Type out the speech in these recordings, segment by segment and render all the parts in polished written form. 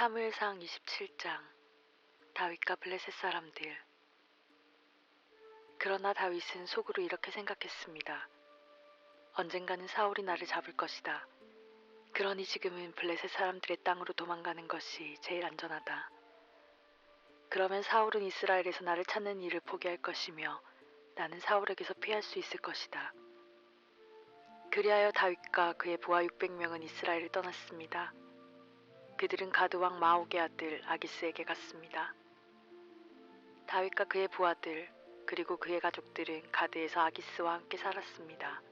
사무엘상 27장. 다윗과 블레셋 사람들. 그러나 다윗은 속으로 이렇게 생각했습니다. 언젠가는 사울이 나를 잡을 것이다. 그러니 지금은 블레셋 사람들의 땅으로 도망가는 것이 제일 안전하다. 그러면 사울은 이스라엘에서 나를 찾는 일을 포기할 것이며 나는 사울에게서 피할 수 있을 것이다. 그리하여 다윗과 그의 부하 600명은 이스라엘을 떠났습니다. 그들은 가드 왕 마옥의 아들 아기스에게 갔습니다. 다윗과 그의 부하들 그리고 그의 가족들은 가드에서 아기스와 함께 살았습니다.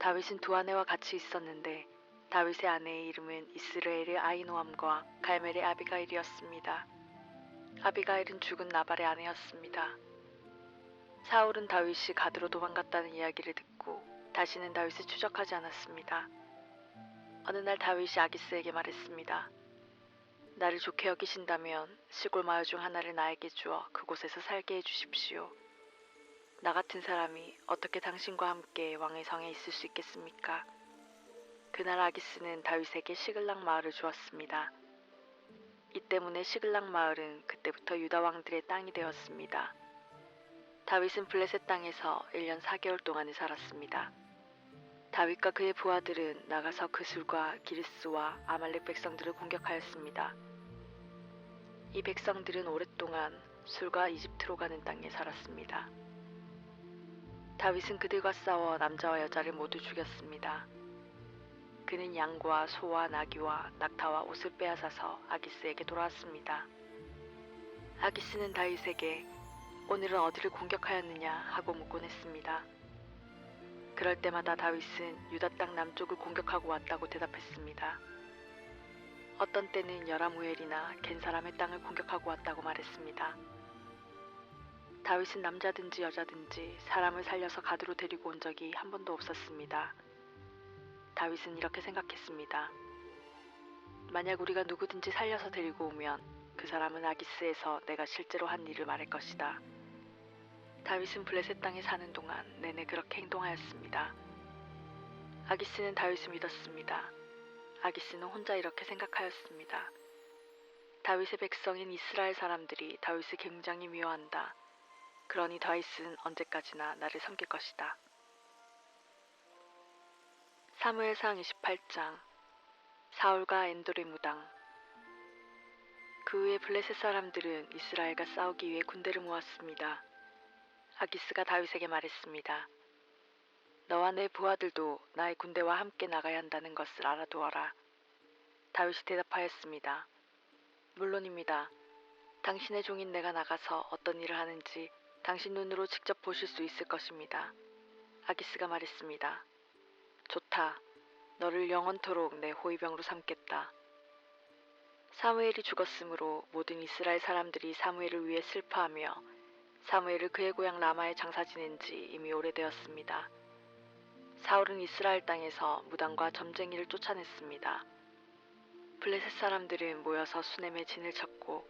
다윗은 두 아내와 같이 있었는데 다윗의 아내의 이름은 이스라엘의 아히노암과 갈멜의 아비가일이었습니다. 아비가일은 죽은 나발의 아내였습니다. 사울은 다윗이 가드로 도망갔다는 이야기를 듣고 다시는 다윗을 추적하지 않았습니다. 어느 날 다윗이 아기스에게 말했습니다. 나를 좋게 여기신다면 시골 마을 중 하나를 나에게 주어 그곳에서 살게 해주십시오. 나 같은 사람이 어떻게 당신과 함께 왕의 성에 있을 수 있겠습니까? 그날 아기스는 다윗에게 시글락 마을을 주었습니다. 이 때문에 시글락 마을은 그때부터 유다 왕들의 땅이 되었습니다. 다윗은 블레셋 땅에서 1년 4개월 동안을 살았습니다. 다윗과 그의 부하들은 나가서 그술과 기르스와 아말렉 백성들을 공격하였습니다. 이 백성들은 오랫동안 술과 이집트로 가는 땅에 살았습니다. 다윗은 그들과 싸워 남자와 여자를 모두 죽였습니다. 그는 양과 소와 나귀와 낙타와 옷을 빼앗아서 아기스에게 돌아왔습니다. 아기스는 다윗에게 오늘은 어디를 공격하였느냐 하고 묻곤 했습니다. 그럴 때마다 다윗은 유다 땅 남쪽을 공격하고 왔다고 대답했습니다. 어떤 때는 여라무엘이나 겐 사람의 땅을 공격하고 왔다고 말했습니다. 다윗은 남자든지 여자든지 사람을 살려서 가드로 데리고 온 적이 한 번도 없었습니다. 다윗은 이렇게 생각했습니다. 만약 우리가 누구든지 살려서 데리고 오면 그 사람은 아기스에서 내가 실제로 한 일을 말할 것이다. 다윗은 블레셋 땅에 사는 동안 내내 그렇게 행동하였습니다. 아기스는 다윗을 믿었습니다. 아기스는 혼자 이렇게 생각하였습니다. 다윗의 백성인 이스라엘 사람들이 다윗을 굉장히 미워한다. 그러니 다윗은 언제까지나 나를 섬길 것이다. 사무엘상 28장. 사울과 엔돌의 무당. 그 후에 블레셋 사람들은 이스라엘과 싸우기 위해 군대를 모았습니다. 아기스가 다윗에게 말했습니다. 너와 내 부하들도 나의 군대와 함께 나가야 한다는 것을 알아두어라. 다윗이 대답하였습니다. 물론입니다. 당신의 종인 내가 나가서 어떤 일을 하는지 당신 눈으로 직접 보실 수 있을 것입니다. 아기스가 말했습니다. 좋다. 너를 영원토록 내 호위병으로 삼겠다. 사무엘이 죽었으므로 모든 이스라엘 사람들이 사무엘을 위해 슬퍼하며 사무엘을 그의 고향 라마에 장사 지낸 지 이미 오래되었습니다. 사울은 이스라엘 땅에서 무당과 점쟁이를 쫓아냈습니다. 블레셋 사람들은 모여서 수넴의 진을 쳤고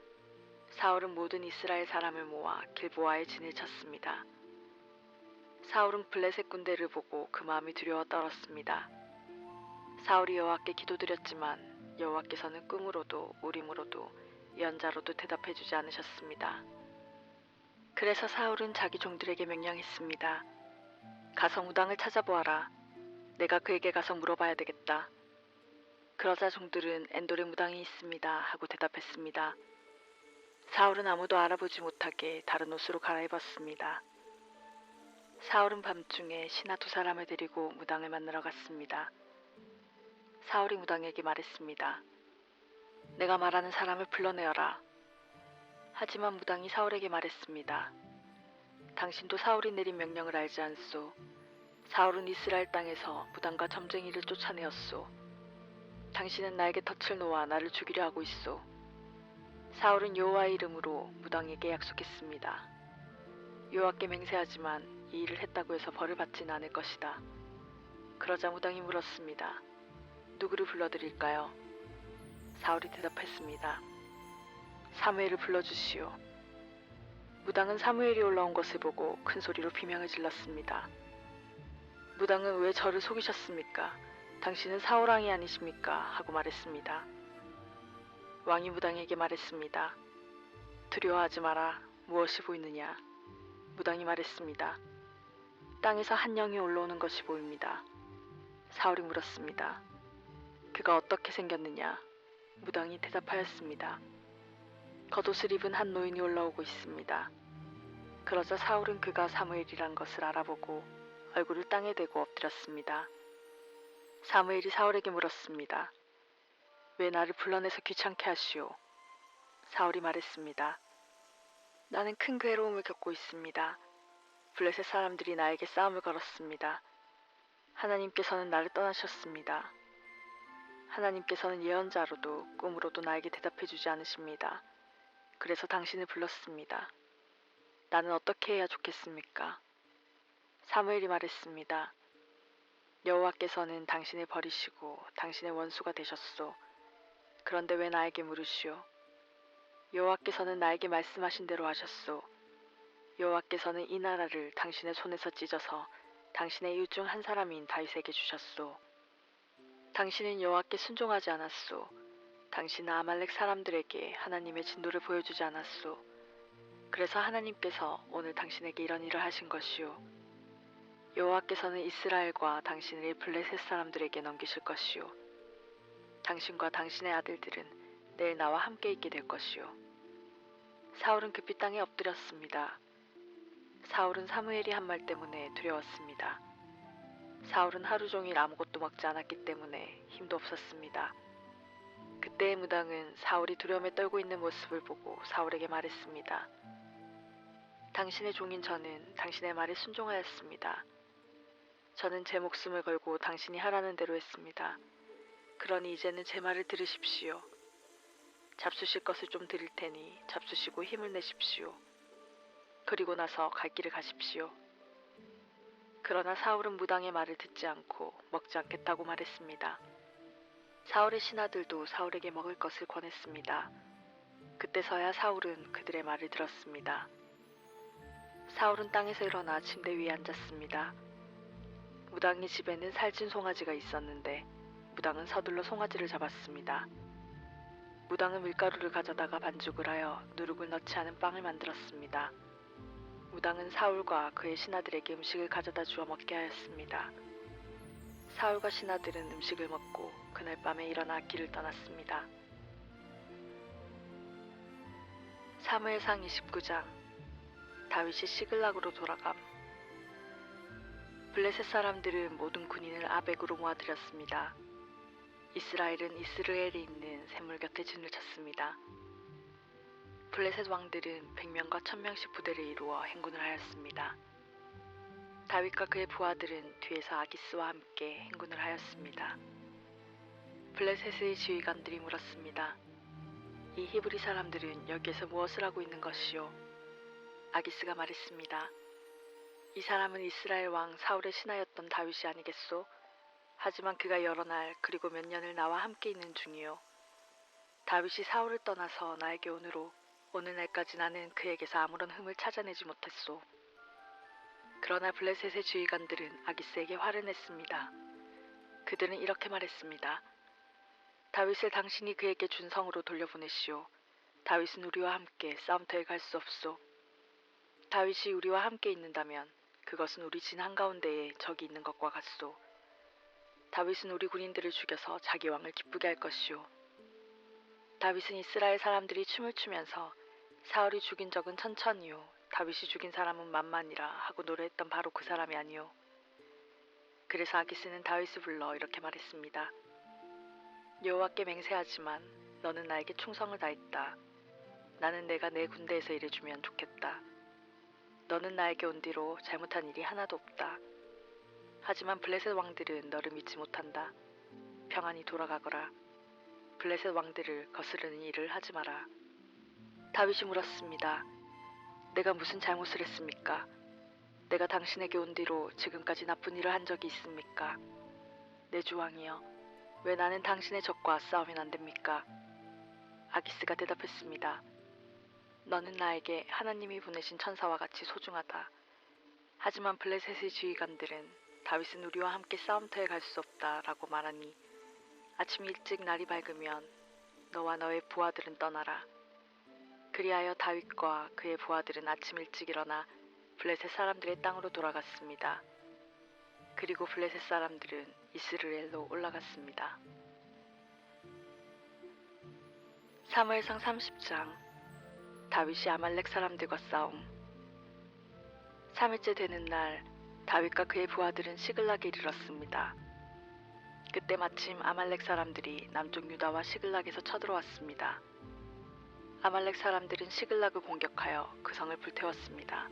사울은 모든 이스라엘 사람을 모아 길보아의 진을 쳤습니다. 사울은 블레셋 군대를 보고 그 마음이 두려워 떨었습니다. 사울이 여호와께 기도드렸지만 여호와께서는 꿈으로도 우림으로도 예언자로도 대답해주지 않으셨습니다. 그래서 사울은 자기 종들에게 명령했습니다. 가서 무당을 찾아보아라. 내가 그에게 가서 물어봐야 되겠다. 그러자 종들은 엔돌에 무당이 있습니다 하고 대답했습니다. 사울은 아무도 알아보지 못하게 다른 옷으로 갈아입었습니다. 사울은 밤중에 신하 두 사람을 데리고 무당을 만나러 갔습니다. 사울이 무당에게 말했습니다. 내가 말하는 사람을 불러내어라. 하지만 무당이 사울에게 말했습니다. 당신도 사울이 내린 명령을 알지 않소. 사울은 이스라엘 땅에서 무당과 점쟁이를 쫓아내었소. 당신은 나에게 덫을 놓아 나를 죽이려 하고 있소. 사울은 여호와의 이름으로 무당에게 약속했습니다. 여호와께 맹세하지만 이 일을 했다고 해서 벌을 받지는 않을 것이다. 그러자 무당이 물었습니다. 누구를 불러드릴까요? 사울이 대답했습니다. 사무엘을 불러주시오. 무당은 사무엘이 올라온 것을 보고 큰 소리로 비명을 질렀습니다. 무당은 왜 저를 속이셨습니까? 당신은 사울왕이 아니십니까? 하고 말했습니다. 왕이 무당에게 말했습니다. 두려워하지 마라. 무엇이 보이느냐? 무당이 말했습니다. 땅에서 한 영이 올라오는 것이 보입니다. 사울이 물었습니다. 그가 어떻게 생겼느냐? 무당이 대답하였습니다. 겉옷을 입은 한 노인이 올라오고 있습니다. 그러자 사울은 그가 사무엘이란 것을 알아보고 얼굴을 땅에 대고 엎드렸습니다. 사무엘이 사울에게 물었습니다. 왜 나를 불러내서 귀찮게 하시오? 사울이 말했습니다. 나는 큰 괴로움을 겪고 있습니다. 블레셋 사람들이 나에게 싸움을 걸었습니다. 하나님께서는 나를 떠나셨습니다. 하나님께서는 예언자로도 꿈으로도 나에게 대답해주지 않으십니다. 그래서 당신을 불렀습니다. 나는 어떻게 해야 좋겠습니까? 사무엘이 말했습니다. 여호와께서는 당신을 버리시고 당신의 원수가 되셨소. 그런데 왜 나에게 물으시오? 여호와께서는 나에게 말씀하신 대로 하셨소. 여호와께서는 이 나라를 당신의 손에서 찢어서 당신의 이웃 중 한 사람인 다윗에게 주셨소. 당신은 여호와께 순종하지 않았소. 당신은 아말렉 사람들에게 하나님의 진노를 보여주지 않았소. 그래서 하나님께서 오늘 당신에게 이런 일을 하신 것이오. 여호와께서는 이스라엘과 당신을 블레셋 사람들에게 넘기실 것이오. 당신과 당신의 아들들은 내일 나와 함께 있게 될 것이오. 사울은 급히 땅에 엎드렸습니다. 사울은 사무엘이 한 말 때문에 두려웠습니다. 사울은 하루 종일 아무것도 먹지 않았기 때문에 힘도 없었습니다. 그때의 무당은 사울이 두려움에 떨고 있는 모습을 보고 사울에게 말했습니다. 당신의 종인 저는 당신의 말에 순종하였습니다. 저는 제 목숨을 걸고 당신이 하라는 대로 했습니다. 그러니 이제는 제 말을 들으십시오. 잡수실 것을 좀 드릴 테니 잡수시고 힘을 내십시오. 그리고 나서 갈 길을 가십시오. 그러나 사울은 무당의 말을 듣지 않고 먹지 않겠다고 말했습니다. 사울의 신하들도 사울에게 먹을 것을 권했습니다. 그때서야 사울은 그들의 말을 들었습니다. 사울은 땅에서 일어나 침대 위에 앉았습니다. 무당의 집에는 살찐 송아지가 있었는데 무당은 서둘러 송아지를 잡았습니다. 무당은 밀가루를 가져다가 반죽을 하여 누룩을 넣지 않은 빵을 만들었습니다. 무당은 사울과 그의 신하들에게 음식을 가져다 주어 먹게 하였습니다. 사울과 신하들은 음식을 먹고 그날 밤에 일어나 길을 떠났습니다. 사무엘상 29장. 다윗이 시글락으로 돌아감. 블레셋 사람들은 모든 군인을 아벡으로 모아들였습니다. 이스라엘은 이스르엘에 있는 샘물 곁에 진을 쳤습니다. 블레셋 왕들은 100명과 1000명씩 부대를 이루어 행군을 하였습니다. 다윗과 그의 부하들은 뒤에서 아기스와 함께 행군을 하였습니다. 블레셋의 지휘관들이 물었습니다. 이 히브리 사람들은 여기에서 무엇을 하고 있는 것이오? 아기스가 말했습니다. 이 사람은 이스라엘 왕 사울의 신하였던 다윗이 아니겠소? 하지만 그가 여러 날 그리고 몇 년을 나와 함께 있는 중이요. 다윗이 사울을 떠나서 나에게 오므로 오늘날까지 나는 그에게서 아무런 흠을 찾아내지 못했소. 그러나 블레셋의 지휘관들은 아기스에게 화를 냈습니다. 그들은 이렇게 말했습니다. 다윗을 당신이 그에게 준 성으로 돌려보내시오. 다윗은 우리와 함께 싸움터에 갈 수 없소. 다윗이 우리와 함께 있는다면 그것은 우리 진 한가운데에 적이 있는 것과 같소. 다윗은 우리 군인들을 죽여서 자기 왕을 기쁘게 할 것이오. 다윗은 이스라엘 사람들이 춤을 추면서 사울이 죽인 적은 천천히요 다윗이 죽인 사람은 만만이라 하고 노래했던 바로 그 사람이 아니오. 그래서 아기스는 다윗을 불러 이렇게 말했습니다. 여호와께 맹세하지만 너는 나에게 충성을 다했다. 나는 내가 내 군대에서 일해주면 좋겠다. 너는 나에게 온 뒤로 잘못한 일이 하나도 없다. 하지만 블레셋 왕들은 너를 믿지 못한다. 평안히 돌아가거라. 블레셋 왕들을 거스르는 일을 하지 마라. 다윗이 물었습니다. 내가 무슨 잘못을 했습니까? 내가 당신에게 온 뒤로 지금까지 나쁜 일을 한 적이 있습니까? 내 주 왕이여, 왜 나는 당신의 적과 싸우면 안 됩니까? 아기스가 대답했습니다. 너는 나에게 하나님이 보내신 천사와 같이 소중하다. 하지만 블레셋의 지휘관들은 다윗은 우리와 함께 싸움터에 갈 수 없다 라고 말하니 아침 일찍 날이 밝으면 너와 너의 부하들은 떠나라. 그리하여 다윗과 그의 부하들은 아침 일찍 일어나 블레셋 사람들의 땅으로 돌아갔습니다. 그리고 블레셋 사람들은 이스라엘로 올라갔습니다. 사무엘상 30장. 다윗이 아말렉 사람들과 싸움. 3일째 되는 날 다윗과 그의 부하들은 시글락에 이르렀습니다. 그때 마침 아말렉 사람들이 남쪽 유다와 시글락에서 쳐들어왔습니다. 아말렉 사람들은 시글락을 공격하여 그 성을 불태웠습니다.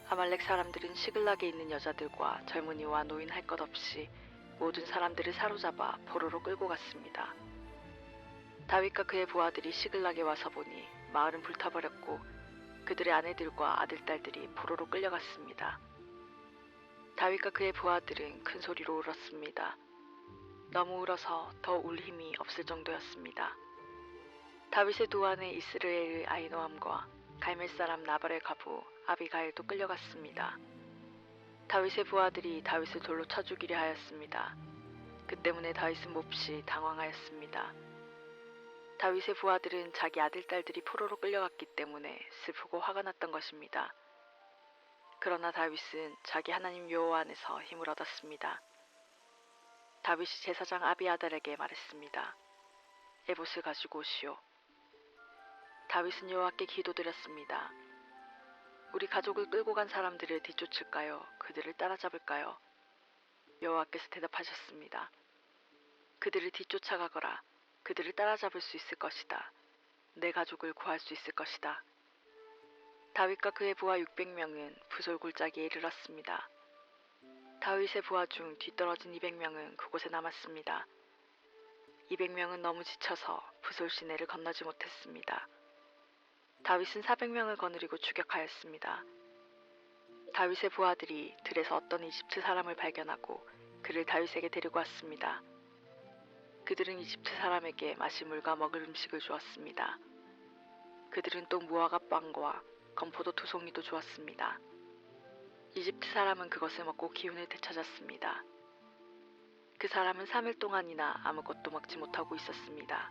아말렉 사람들은 시글락에 있는 여자들과 젊은이와 노인 할 것 없이 모든 사람들을 사로잡아 포로로 끌고 갔습니다. 다윗과 그의 부하들이 시글락에 와서 보니 마을은 불타버렸고 그들의 아내들과 아들딸들이 포로로 끌려갔습니다. 다윗과 그의 부하들은 큰 소리로 울었습니다. 너무 울어서 더 울 힘이 없을 정도였습니다. 다윗의 두 아내 이스라엘의 아히노암과 갈멜 사람 나발의 과부 아비가일도 끌려갔습니다. 다윗의 부하들이 다윗을 돌로 쳐 죽이려 하였습니다. 그 때문에 다윗은 몹시 당황하였습니다. 다윗의 부하들은 자기 아들딸들이 포로로 끌려갔기 때문에 슬프고 화가 났던 것입니다. 그러나 다윗은 자기 하나님 여호와 안에서 힘을 얻었습니다. 다윗이 제사장 아비아달에게 말했습니다. 에봇을 가지고 오시오. 다윗은 여호와께 기도드렸습니다. 우리 가족을 끌고 간 사람들을 뒤쫓을까요? 그들을 따라잡을까요? 여호와께서 대답하셨습니다. 그들을 뒤쫓아가거라. 그들을 따라잡을 수 있을 것이다. 내 가족을 구할 수 있을 것이다. 다윗과 그의 부하 600명은 부솔 골짜기에 이르렀습니다. 다윗의 부하 중 뒤떨어진 200명은 그곳에 남았습니다. 200명은 너무 지쳐서 부솔 시내를 건너지 못했습니다. 다윗은 400명을 거느리고 추격하였습니다. 다윗의 부하들이 들에서 어떤 이집트 사람을 발견하고 그를 다윗에게 데리고 왔습니다. 그들은 이집트 사람에게 마실 물과 먹을 음식을 주었습니다. 그들은 또 무화과 빵과 건포도 2송이도 주었습니다. 이집트 사람은 그것을 먹고 기운을 되찾았습니다. 그 사람은 3일 동안이나 아무것도 먹지 못하고 있었습니다.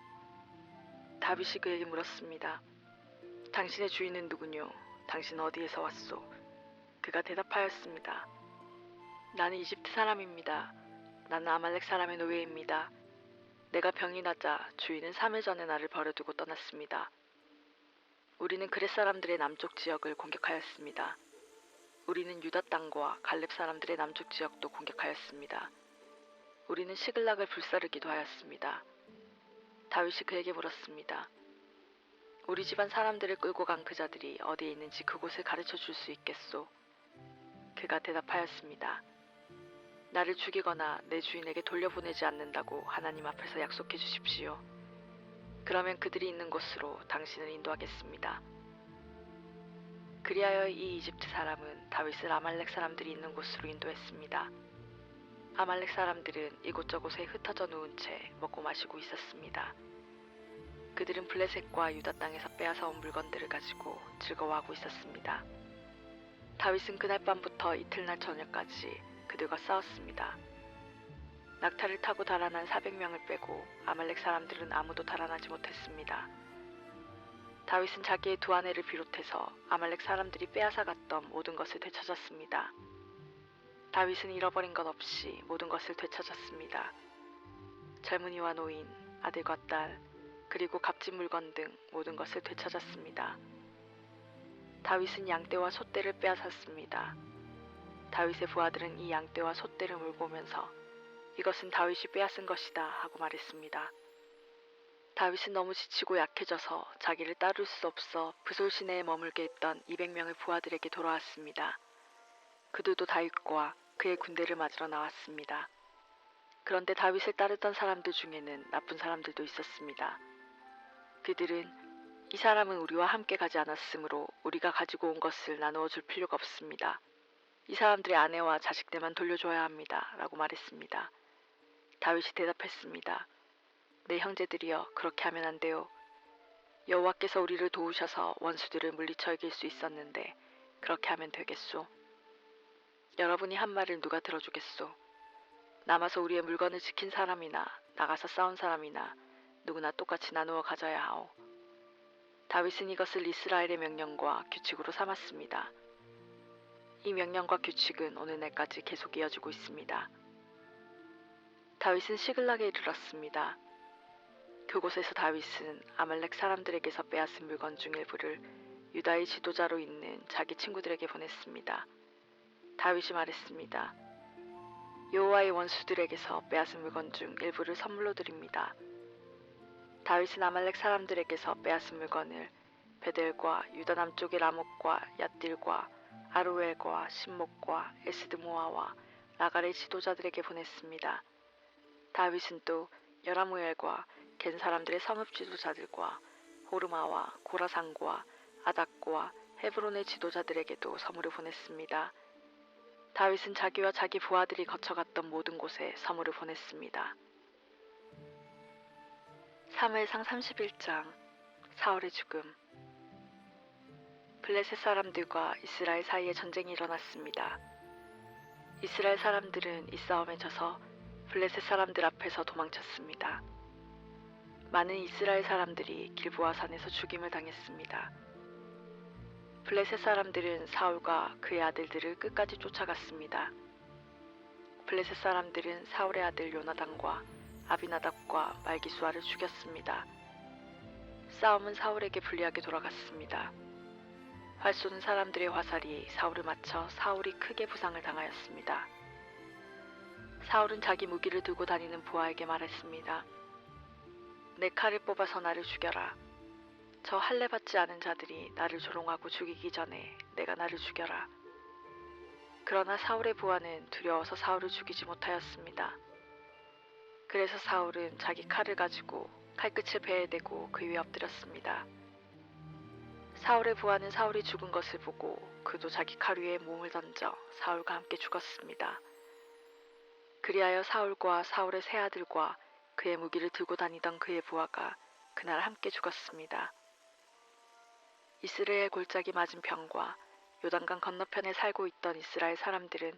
다윗이 그에게 물었습니다. 당신의 주인은 누구뇨? 당신은 어디에서 왔소? 그가 대답하였습니다. 나는 이집트 사람입니다. 나는 아말렉 사람의 노예입니다. 내가 병이 나자 주인은 3일 전에 나를 버려두고 떠났습니다. 우리는 그렛 사람들의 남쪽 지역을 공격하였습니다. 우리는 유다 땅과 갈렙 사람들의 남쪽 지역도 공격하였습니다. 우리는 시글락을 불사르기도 하였습니다. 다윗이 그에게 물었습니다. 우리 집안 사람들을 끌고 간 그 자들이 어디에 있는지 그곳을 가르쳐 줄 수 있겠소? 그가 대답하였습니다. 나를 죽이거나 내 주인에게 돌려보내지 않는다고 하나님 앞에서 약속해 주십시오. 그러면 그들이 있는 곳으로 당신을 인도하겠습니다. 그리하여 이 이집트 사람은 다윗을 아말렉 사람들이 있는 곳으로 인도했습니다. 아말렉 사람들은 이곳저곳에 흩어져 누운 채 먹고 마시고 있었습니다. 그들은 블레셋과 유다 땅에서 빼앗아 온 물건들을 가지고 즐거워하고 있었습니다. 다윗은 그날 밤부터 이틀날 저녁까지 그들과 싸웠습니다. 낙타를 타고 달아난 400명을 빼고 아말렉 사람들은 아무도 달아나지 못했습니다. 다윗은 자기의 두 아내를 비롯해서 아말렉 사람들이 빼앗아 갔던 모든 것을 되찾았습니다. 다윗은 잃어버린 것 없이 모든 것을 되찾았습니다. 젊은이와 노인, 아들과 딸, 그리고 값진 물건 등 모든 것을 되찾았습니다. 다윗은 양떼와 소떼를 빼앗았습니다. 다윗의 부하들은 이 양떼와 소떼를 몰고 오면서 이것은 다윗이 빼앗은 것이다 하고 말했습니다. 다윗은 너무 지치고 약해져서 자기를 따를 수 없어 브솔 시내에 머물게 했던 200명의 부하들에게 돌아왔습니다. 그들도 다윗과 그의 군대를 맞으러 나왔습니다. 그런데 다윗을 따르던 사람들 중에는 나쁜 사람들도 있었습니다. 그들은 이 사람은 우리와 함께 가지 않았으므로 우리가 가지고 온 것을 나누어 줄 필요가 없습니다. 이 사람들의 아내와 자식들만 돌려줘야 합니다. 라고 말했습니다. 다윗이 대답했습니다. 내 형제들이여, 그렇게 하면 안 돼요. 여호와께서 우리를 도우셔서 원수들을 물리쳐 이길 수 있었는데 그렇게 하면 되겠소? 여러분이 한 말을 누가 들어주겠소? 남아서 우리의 물건을 지킨 사람이나 나가서 싸운 사람이나 누구나 똑같이 나누어 가져야 하오. 다윗은 이것을 이스라엘의 명령과 규칙으로 삼았습니다. 이 명령과 규칙은 오늘날까지 계속 이어지고 있습니다. 다윗은 시글락에 이르렀습니다. 그곳에서 다윗은 아말렉 사람들에게서 빼앗은 물건 중 일부를 유다의 지도자로 있는 자기 친구들에게 보냈습니다. 다윗이 말했습니다. 여호와의 원수들에게서 빼앗은 물건 중 일부를 선물로 드립니다. 다윗은 아말렉 사람들에게서 빼앗은 물건을 베델과 유다 남쪽의 라못과 얏딜과 아루엘과 신목과 에스드모아와 라갈의 지도자들에게 보냈습니다. 다윗은 또 여라무엘과 겐 사람들의 성읍 지도자들과 호르마와 고라산과 아닥과 헤브론의 지도자들에게도 선물을 보냈습니다. 다윗은 자기와 자기 부하들이 거쳐갔던 모든 곳에 선물을 보냈습니다. 사무엘상 31장 사울의 죽음. 블레셋 사람들과 이스라엘 사이에 전쟁이 일어났습니다. 이스라엘 사람들은 이 싸움에 져서 블레셋 사람들 앞에서 도망쳤습니다. 많은 이스라엘 사람들이 길보아 산에서 죽임을 당했습니다. 블레셋 사람들은 사울과 그의 아들들을 끝까지 쫓아갔습니다. 블레셋 사람들은 사울의 아들 요나단과 아비나답과 말기수아를 죽였습니다. 싸움은 사울에게 불리하게 돌아갔습니다. 활 쏘는 사람들의 화살이 사울을 맞춰 사울이 크게 부상을 당하였습니다. 사울은 자기 무기를 들고 다니는 부하에게 말했습니다. 내 칼을 뽑아서 나를 죽여라. 저 할례 받지 않은 자들이 나를 조롱하고 죽이기 전에 내가 나를 죽여라. 그러나 사울의 부하는 두려워서 사울을 죽이지 못하였습니다. 그래서 사울은 자기 칼을 가지고 칼끝을 배에 대고 그 위에 엎드렸습니다. 사울의 부하는 사울이 죽은 것을 보고 그도 자기 칼 위에 몸을 던져 사울과 함께 죽었습니다. 그리하여 사울과 사울의 세 아들과 그의 무기를 들고 다니던 그의 부하가 그날 함께 죽었습니다. 이스라엘 골짜기 맞은편과 요단강 건너편에 살고 있던 이스라엘 사람들은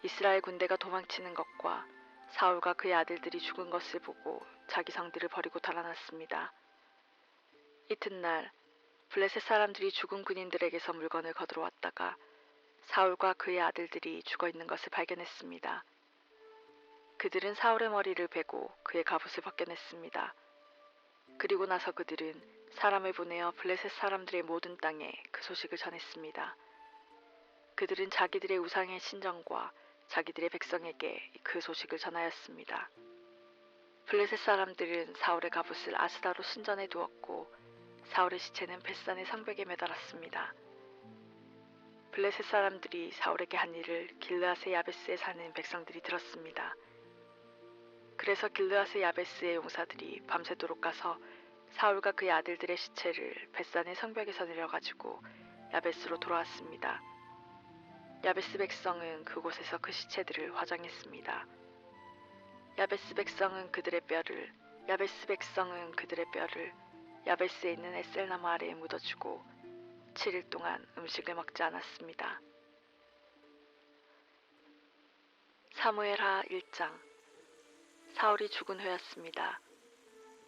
이스라엘 군대가 도망치는 것과 사울과 그의 아들들이 죽은 것을 보고 자기 성들을 버리고 달아났습니다. 이튿날 블레셋 사람들이 죽은 군인들에게서 물건을 거두러 왔다가 사울과 그의 아들들이 죽어있는 것을 발견했습니다. 그들은 사울의 머리를 베고 그의 갑옷을 벗겨냈습니다. 그리고 나서 그들은 사람을 보내어 블레셋 사람들의 모든 땅에 그 소식을 전했습니다. 그들은 자기들의 우상의 신전과 자기들의 백성에게 그 소식을 전하였습니다. 블레셋 사람들은 사울의 갑옷을 아스다로 신전에 두었고 사울의 시체는 벳산의 성벽에 매달았습니다. 블레셋 사람들이 사울에게 한 일을 길르앗의 야베스에 사는 백성들이 들었습니다. 그래서 길르앗의 야베스의 용사들이 밤새도록 가서 사울과 그의 아들들의 시체를 벳산의 성벽에서 내려가지고 야베스로 돌아왔습니다. 야베스 백성은 그곳에서 그 시체들을 화장했습니다. 야베스 백성은 그들의 뼈를 야베스에 있는 에셀나무 아래에 묻어주고 7일 동안 음식을 먹지 않았습니다. 사무엘하 1장. 사울이 죽은 후였습니다.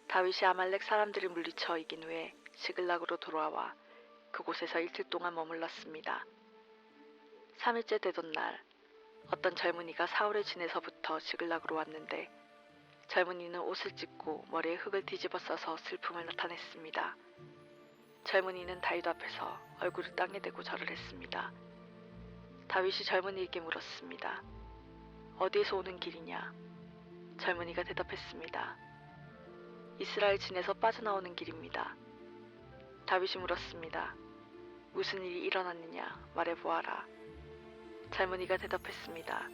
다윗이 아말렉 사람들을 물리쳐 이긴 후에 시글락으로 돌아와 그곳에서 이틀 동안 머물렀습니다. 3일째 되던 날 어떤 젊은이가 사울의 진에서부터 시글락으로 왔는데 젊은이는 옷을 찢고 머리에 흙을 뒤집어 써서 슬픔을 나타냈습니다. 젊은이는 다윗 앞에서 얼굴을 땅에 대고 절을 했습니다. 다윗이 젊은이에게 물었습니다. 어디에서 오는 길이냐? 젊은이가 대답했습니다. 이스라엘 진에서 빠져나오는 길입니다. 다윗이 물었습니다. 무슨 일이 일어났느냐 말해보아라. 젊은이가 대답했습니다.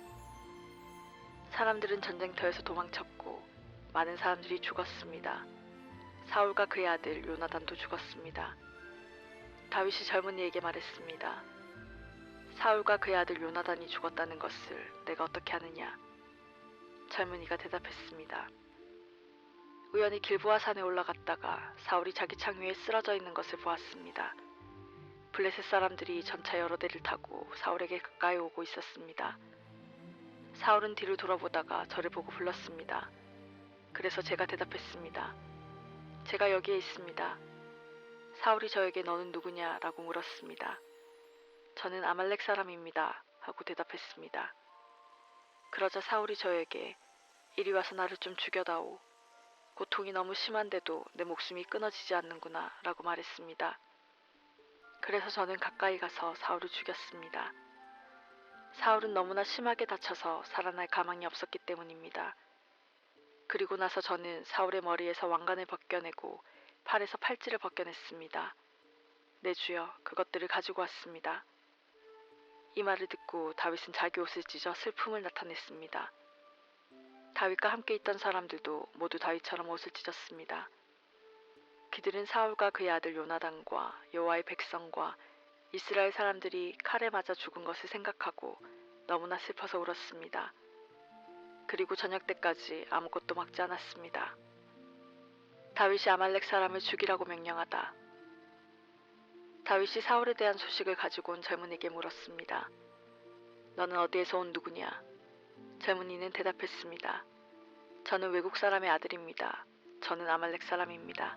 사람들은 전쟁터에서 도망쳤고 많은 사람들이 죽었습니다. 사울과 그의 아들 요나단도 죽었습니다. 다윗이 젊은이에게 말했습니다. 사울과 그의 아들 요나단이 죽었다는 것을 내가 어떻게 아느냐? 젊은이가 대답했습니다. 우연히 길보아 산에 올라갔다가 사울이 자기 창 위에 쓰러져 있는 것을 보았습니다. 블레셋 사람들이 전차 여러 대를 타고 사울에게 가까이 오고 있었습니다. 사울은 뒤를 돌아보다가 저를 보고 불렀습니다. 그래서 제가 대답했습니다. 제가 여기에 있습니다. 사울이 저에게 너는 누구냐라고 물었습니다. 저는 아말렉 사람입니다. 하고 대답했습니다. 그러자 사울이 저에게 이리 와서 나를 좀 죽여다오. 고통이 너무 심한데도 내 목숨이 끊어지지 않는구나 라고 말했습니다. 그래서 저는 가까이 가서 사울을 죽였습니다. 사울은 너무나 심하게 다쳐서 살아날 가망이 없었기 때문입니다. 그리고 나서 저는 사울의 머리에서 왕관을 벗겨내고 팔에서 팔찌를 벗겨냈습니다. 네 주여, 그것들을 가지고 왔습니다. 이 말을 듣고 다윗은 자기 옷을 찢어 슬픔을 나타냈습니다. 다윗과 함께 있던 사람들도 모두 다윗처럼 옷을 찢었습니다. 그들은 사울과 그의 아들 요나단과 여호와의 백성과 이스라엘 사람들이 칼에 맞아 죽은 것을 생각하고 너무나 슬퍼서 울었습니다. 그리고 저녁 때까지 아무것도 먹지 않았습니다. 다윗이 아말렉 사람을 죽이라고 명령하다. 다윗이 사울에 대한 소식을 가지고 온 젊은이에게 물었습니다. 너는 어디에서 온 누구냐? 젊은이는 대답했습니다. 저는 외국 사람의 아들입니다. 저는 아말렉 사람입니다.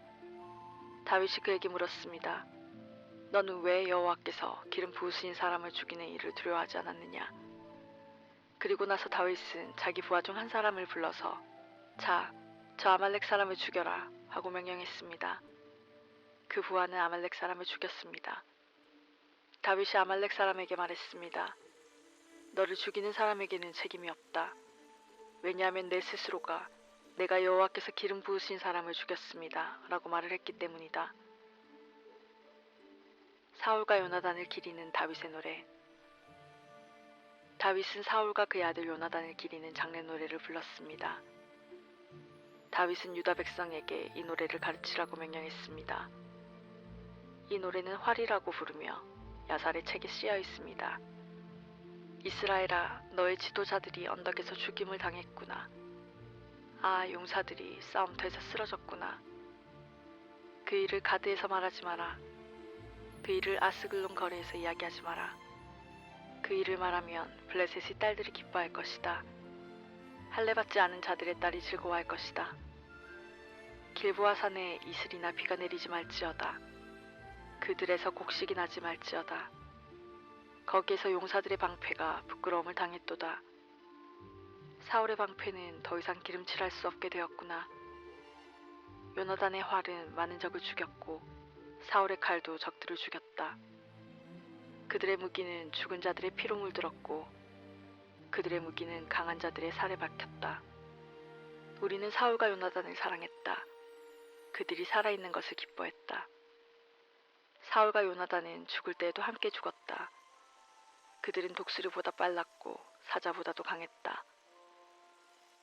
다윗이 그에게 물었습니다. 너는 왜 여호와께서 기름 부으신 사람을 죽이는 일을 두려워하지 않았느냐? 그리고 나서 다윗은 자기 부하 중 한 사람을 불러서 자, 저 아말렉 사람을 죽여라 하고 명령했습니다. 그 부하는 아말렉 사람을 죽였습니다. 다윗이 아말렉 사람에게 말했습니다. 너를 죽이는 사람에게는 책임이 없다. 왜냐하면 내 스스로가 내가 여호와께서 기름 부으신 사람을 죽였습니다 라고 말을 했기 때문이다. 사울과 요나단을 기리는 다윗의 노래. 다윗은 사울과 그의 아들 요나단을 기리는 장례 노래를 불렀습니다. 다윗은 유다 백성에게 이 노래를 가르치라고 명령했습니다. 이 노래는 활이라고 부르며 야살의 책에 쓰여 있습니다. 이스라엘아, 너의 지도자들이 언덕에서 죽임을 당했구나. 아, 용사들이 싸움터에서 쓰러졌구나. 그 일을 가드에서 말하지 마라. 그 일을 아스글론 거리에서 이야기하지 마라. 그 일을 말하면 블레셋의 딸들이 기뻐할 것이다. 할례받지 않은 자들의 딸이 즐거워할 것이다. 길보아 산에 이슬이나 비가 내리지 말지어다. 그들에서 곡식이 나지 말지어다. 거기에서 용사들의 방패가 부끄러움을 당했도다. 사울의 방패는 더 이상 기름칠할 수 없게 되었구나. 요나단의 활은 많은 적을 죽였고 사울의 칼도 적들을 죽였다. 그들의 무기는 죽은 자들의 피로 물들었고 그들의 무기는 강한 자들의 살에 박혔다. 우리는 사울과 요나단을 사랑했다. 그들이 살아있는 것을 기뻐했다. 사울과 요나단은 죽을 때에도 함께 죽었다. 그들은 독수리보다 빨랐고 사자보다도 강했다.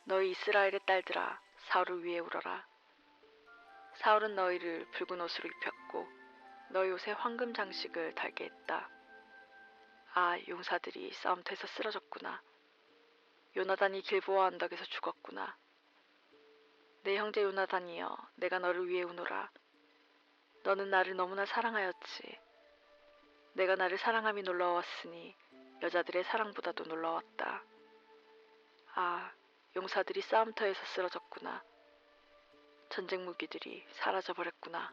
너희 이스라엘의 딸들아, 사울을 위해 울어라. 사울은 너희를 붉은 옷으로 입혔고 너희 옷에 황금 장식을 달게 했다. 아, 용사들이 싸움터에서 쓰러졌구나. 요나단이 길보아 언덕에서 죽었구나. 내 형제 요나단이여, 내가 너를 위해 우노라. 너는 나를 너무나 사랑하였지. 내가 나를 사랑함이 놀라웠으니 여자들의 사랑보다도 놀라웠다. 아, 용사들이 싸움터에서 쓰러졌구나. 전쟁 무기들이 사라져버렸구나.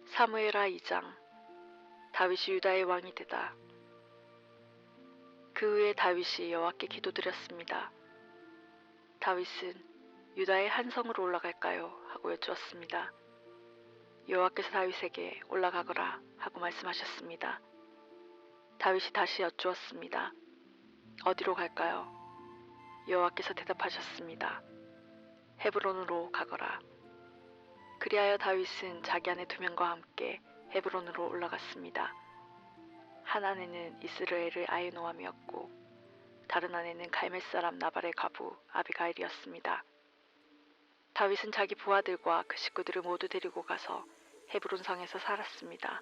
사무엘하 2장. 다윗이 유다의 왕이 되다. 그 후에 다윗이 여호와께 기도드렸습니다. 다윗은 유다의 한 성으로 올라갈까요? 하고 여쭈었습니다. 여호와께서 다윗에게 올라가거라 하고 말씀하셨습니다. 다윗이 다시 여쭈었습니다. 어디로 갈까요? 여호와께서 대답하셨습니다. 헤브론으로 가거라. 그리하여 다윗은 자기 아내 2명과 함께 헤브론으로 올라갔습니다. 한 아내는 이스라엘의 아히노암이었고 다른 아내는 갈멜 사람 나발의 과부 아비가일이었습니다. 다윗은 자기 부하들과 그 식구들을 모두 데리고 가서 헤브론 성에서 살았습니다.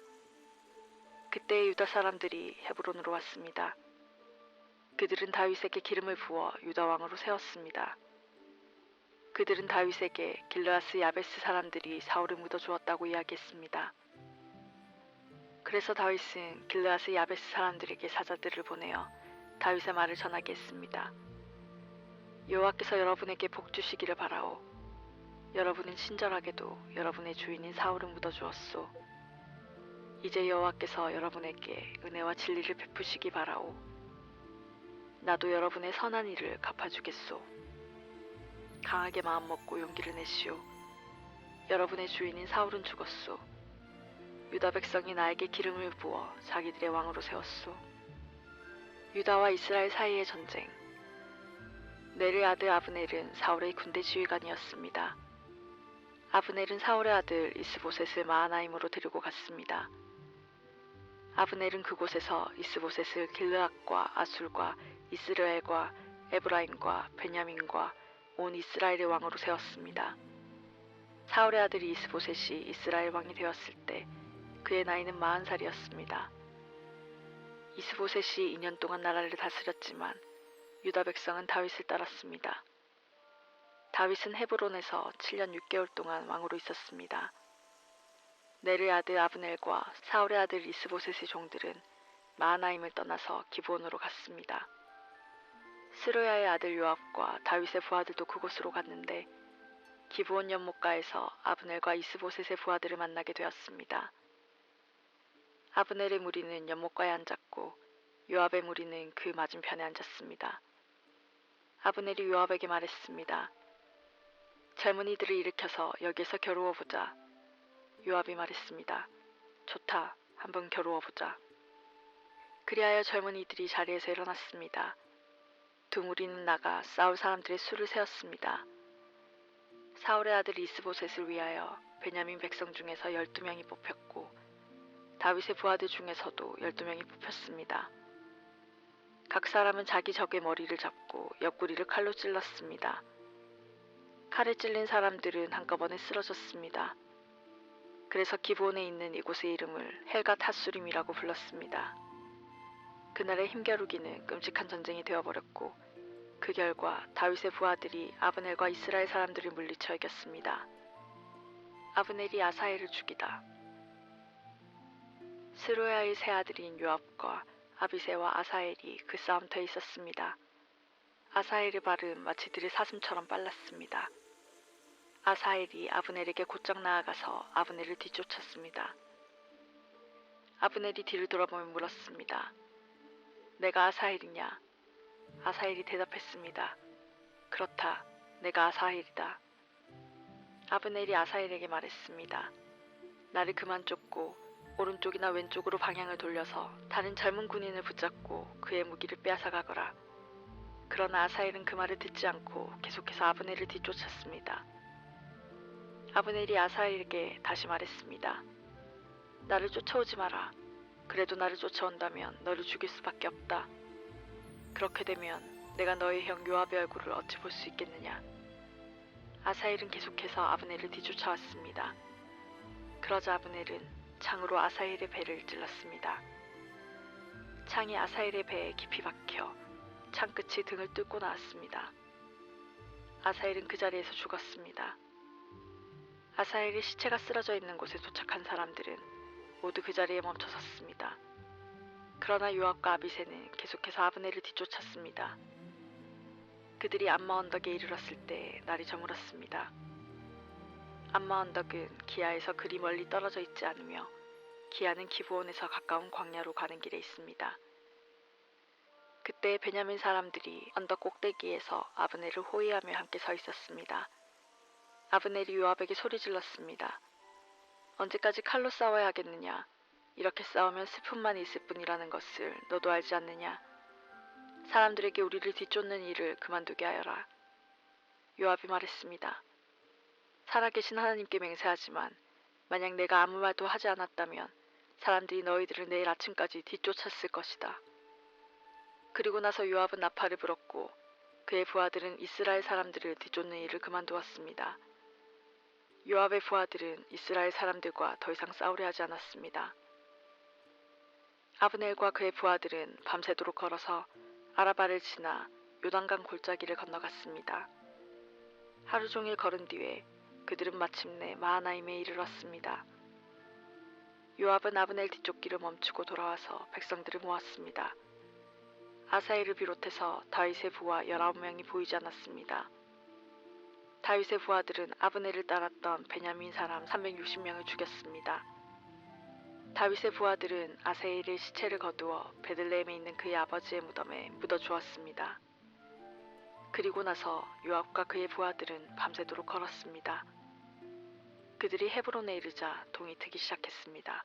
그때 유다 사람들이 헤브론으로 왔습니다. 그들은 다윗에게 기름을 부어 유다 왕으로 세웠습니다. 그들은 다윗에게 길르아스 야베스 사람들이 사울을 묻어주었다고 이야기했습니다. 그래서 다윗은 길르아스 야베스 사람들에게 사자들을 보내어 다윗의 말을 전하게 했습니다. 여호와께서 여러분에게 복 주시기를 바라오. 여러분은 친절하게도 여러분의 주인인 사울을 묻어주었소. 이제 여호와께서 여러분에게 은혜와 진리를 베푸시기 바라오. 나도 여러분의 선한 일을 갚아주겠소. 강하게 마음먹고 용기를 내시오. 여러분의 주인인 사울은 죽었소. 유다 백성이 나에게 기름을 부어 자기들의 왕으로 세웠소. 유다와 이스라엘 사이의 전쟁. 넬의 아들 아브넬은 사울의 군대 지휘관이었습니다. 아브넬은 사울의 아들 이스보셋을 마하나임으로 데리고 갔습니다. 아브넬은 그곳에서 이스보셋을 길르앗과 아술과 이스라엘과 에브라임과 베냐민과 온 이스라엘의 왕으로 세웠습니다. 사울의 아들이 이스보셋이 이스라엘 왕이 되었을 때 그의 나이는 40살이었습니다. 이스보셋이 2년 동안 나라를 다스렸지만 유다 백성은 다윗을 따랐습니다. 다윗은 헤브론에서 7년 6개월 동안 왕으로 있었습니다. 넬의 아들 아브넬과 사울의 아들 이스보셋의 종들은 마하나임을 떠나서 기브온으로 갔습니다. 스루야의 아들 요압과 다윗의 부하들도 그곳으로 갔는데 기브온 연못가에서 아브넬과 이스보셋의 부하들을 만나게 되었습니다. 아브넬의 무리는 연못가에 앉았고 요압의 무리는 그 맞은편에 앉았습니다. 아브넬이 요압에게 말했습니다. 젊은이들을 일으켜서 여기에서 겨루어보자. 요압이 말했습니다. 좋다. 한번 겨루어보자. 그리하여 젊은이들이 자리에서 일어났습니다. 두 무리는 나가 싸울 사람들의 수를 세웠습니다. 사울의 아들 이스보셋을 위하여 베냐민 백성 중에서 12명이 뽑혔고 다윗의 부하들 중에서도 12명이 뽑혔습니다. 각 사람은 자기 적의 머리를 잡고 옆구리를 칼로 찔렀습니다. 칼에 찔린 사람들은 한꺼번에 쓰러졌습니다. 그래서 기브온에 있는 이곳의 이름을 헬갓 핫수림이라고 불렀습니다. 그날의 힘겨루기는 끔찍한 전쟁이 되어버렸고 그 결과 다윗의 부하들이 아브넬과 이스라엘 사람들을 물리쳐 이겼습니다. 아브넬이 아사헬을 죽이다. 스루야의 세 아들인 요압과 아비새와 아사헬이 그 싸움터에 있었습니다. 아사헬의 발은 마치 들의 사슴처럼 빨랐습니다. 아사헬이 아브넬에게 곧장 나아가서 아브넬을 뒤쫓았습니다. 아브넬이 뒤를 돌아보며 물었습니다. 내가 아사헬이냐? 아사헬이 대답했습니다. 그렇다. 내가 아사헬이다. 아브넬이 아사헬에게 말했습니다. 나를 그만 쫓고 오른쪽이나 왼쪽으로 방향을 돌려서 다른 젊은 군인을 붙잡고 그의 무기를 빼앗아 가거라. 그러나 아사헬은 그 말을 듣지 않고 계속해서 아브넬을 뒤쫓았습니다. 아브넬이 아사헬에게 다시 말했습니다. 나를 쫓아오지 마라. 그래도 나를 쫓아온다면 너를 죽일 수밖에 없다. 그렇게 되면 내가 너의 형 요압의 얼굴을 어찌 볼 수 있겠느냐. 아사헬은 계속해서 아브넬을 뒤쫓아왔습니다. 그러자 아브넬은 창으로 아사헬의 배를 찔렀습니다. 창이 아사헬의 배에 깊이 박혀 창끝이 등을 뚫고 나왔습니다. 아사헬은 그 자리에서 죽었습니다. 아사헬의 시체가 쓰러져 있는 곳에 도착한 사람들은 모두 그 자리에 멈춰 섰습니다. 그러나 요압과 아비새는 계속해서 아브넬을 뒤쫓았습니다. 그들이 암마 언덕에 이르렀을 때 날이 저물었습니다. 암마 언덕은 기아에서 그리 멀리 떨어져 있지 않으며 기아는 기브온에서 가까운 광야로 가는 길에 있습니다. 그때 베냐민 사람들이 언덕 꼭대기에서 아브넬을 호위하며 함께 서 있었습니다. 아브넬이 요압에게 소리 질렀습니다. 언제까지 칼로 싸워야 하겠느냐? 이렇게 싸우면 슬픔만 있을 뿐이라는 것을 너도 알지 않느냐? 사람들에게 우리를 뒤쫓는 일을 그만두게 하여라. 요압이 말했습니다. 살아계신 하나님께 맹세하지만 만약 내가 아무 말도 하지 않았다면 사람들이 너희들을 내일 아침까지 뒤쫓았을 것이다. 그리고 나서 요압은 나팔을 불었고 그의 부하들은 이스라엘 사람들을 뒤쫓는 일을 그만두었습니다. 요압의 부하들은 이스라엘 사람들과 더 이상 싸우려 하지 않았습니다. 아브넬과 그의 부하들은 밤새도록 걸어서 아라바를 지나 요단강 골짜기를 건너갔습니다. 하루 종일 걸은 뒤에 그들은 마침내 마하나임에 이르렀습니다. 요압은 아브넬 뒤쫓기를 멈추고 돌아와서 백성들을 모았습니다. 아사헬을 비롯해서 다윗의 부하 19명이 보이지 않았습니다. 다윗의 부하들은 아브넬을 따랐던 베냐민 사람 360명을 죽였습니다. 다윗의 부하들은 아세일의 시체를 거두어 베들레헴에 있는 그의 아버지의 무덤에 묻어 주었습니다. 그리고 나서 요압과 그의 부하들은 밤새도록 걸었습니다. 그들이 헤브론에 이르자 동이 트기 시작했습니다.